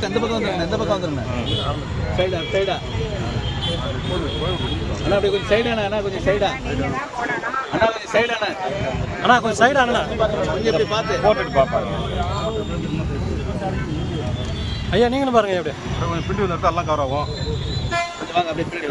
எந்த பக்கம் வந்துருங்க சைடா அண்ணா அப்படி கொஞ்சம் சைடாண்ணா அண்ணா கொஞ்சம் சைடா அண்ணா கொஞ்சம் சைடாண்ணா அண்ணா கொஞ்சம் சைடாண்ணா கொஞ்சம் இப்படி பார்த்து போட்டுட்டு பார்ப்பாங்க. ஐயா நீங்களும் பாருங்க எப்படி கொஞ்சம் பின்னாடி வந்து எல்லாம் கவர் ஆகும். வாங்க அப்படியே பின்னாடி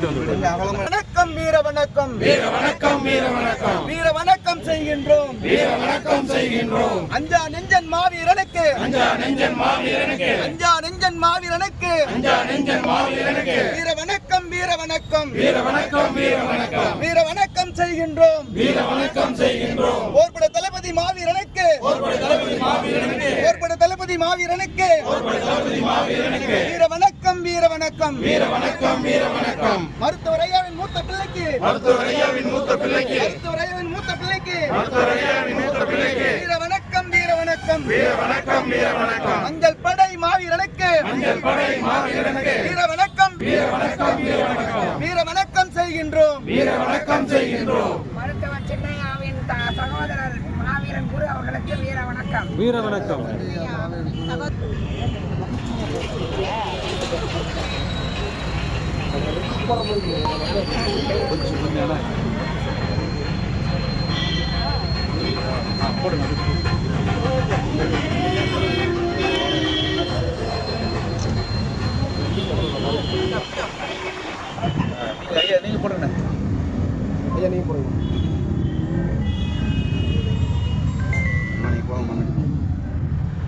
வந்துருங்க. வணக்கம் வீர வணக்கம் வீர வணக்கம் வீர வணக்கம் வீர வணக்கம் செய்கின்றோம் வீர வணக்கம் செய்கின்றோம். அஞ்சா நெஞ்சன் மாவீரனுக்கு அஞ்சா நெஞ்சன் மாவீரனுக்கு அஞ்சா நெஞ்சன் மாவீரனுக்கு அஞ்சா நெஞ்சன் மாவீரனுக்கு வீர வணக்கம் வீர வணக்கம் வீர வணக்கம் வீர வணக்கம் வீர வணக்கம் செய்கின்றோம் வீர வணக்கம் செய்கின்றோம். போர்பட தளபதி மாவீரனுக்கு போர்படை தளபதி மாவீரனுக்கு போர்பட தளபதி மாவீரனுக்கு போர்படை தளபதி மாவீரனுக்கு வீர வணக்கம் வீர வணக்கம் வீர வணக்கம் வீர வணக்கம். மருத்துவர் ஐயாவின் மூத்த பிள்ளைக்கு மருத்துவர் ஐயாவின் மூத்த பிள்ளைக்கு மருத்துவர் ஐயாவின் மூத்த பிள்ளைக்கு மருத்துவர் ஐயாவின் மூத்த பிள்ளைக்கு வீர வணக்கம் வீர வணக்கம் வீர வணக்கம் வீர வணக்கம். மஞ்சள் படை மாவீரனுக்கு மஞ்சள் படை மாவீரனுக்கு வீர வணக்கம் வீர வணக்கம் வீர வணக்கம். வீர வணக்கம் செய்கின்றோம் வீர வணக்கம் செய்கின்றோம். மருத்துவர் சின்னையாவின் சகோதரர் மாவீரன் குரு அவர்களுக்கு வீர வணக்கம். வீர வணக்கம். ஐயா நீங்க போடுங்க ஐயா நீங்க போடுங்க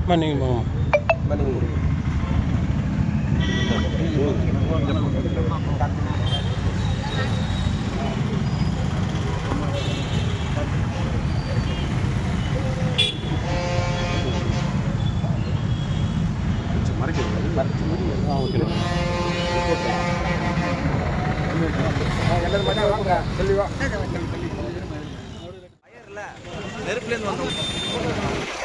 மன்னிங்க போவோம். நெருப்புலேருந்து வந்தோம்.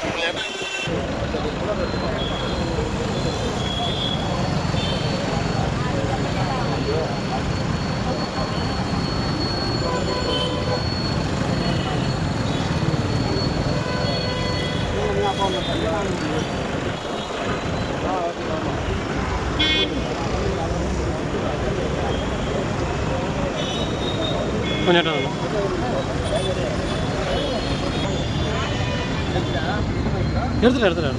கொஞ்சம் எடுத்துட்டு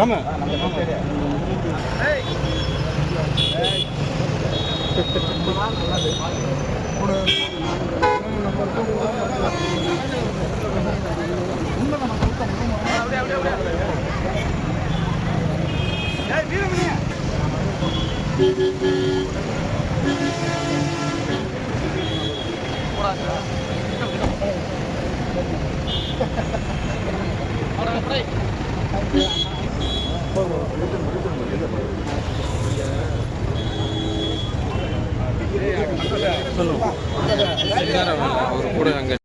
ஆமா ஒரு கூட அங்கே